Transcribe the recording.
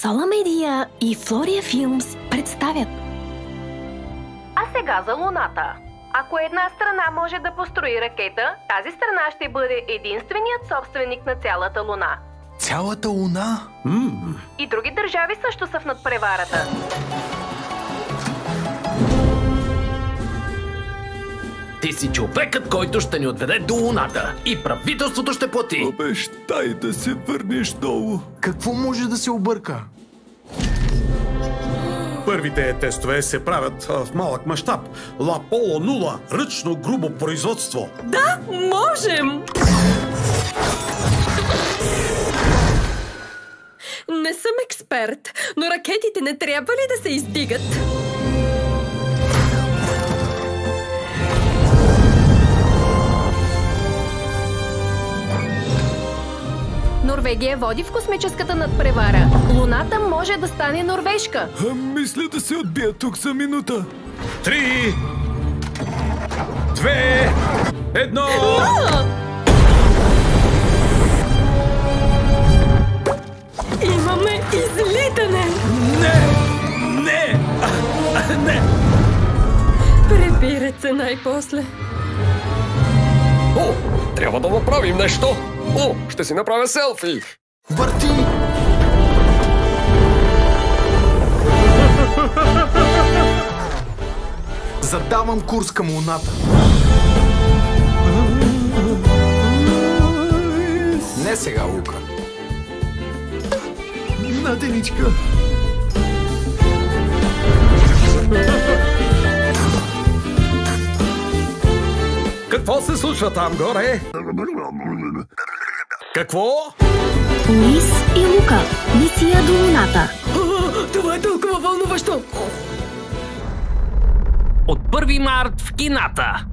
Сола Медия и Флория Филмс представят. А сега за Луната. Ако една страна може да построи ракета, тази страна ще бъде единственият собственик на цялата Луна. Цялата Луна? И други държави също са в надпреварата. Ти си човекът, който ще ни отведе до Луната. И правителството ще плати. Обещай да се върнеш долу. Какво може да се обърка? Първите тестове се правят в малък мащаб. Лаполо 0, ръчно грубо производство. Да, можем! Не съм експерт, но ракетите не трябва ли да се издигат? Норвегия води в космическата надпревара. Луната може да стане норвежка. Мисля да се отбия тук за минута. 3, 2, 1... Имаме излитане! Не! Прибират се най-после. О, трябва да направим нещо! О, ще си направя селфи! Върти! Задавам курс към Луната. Не сега, Лука. Наденичка. Какво се случва там горе? Какво? Луис и Лука. Мисия до Луната. Това е толкова вълнуващо! От 1 март в кината.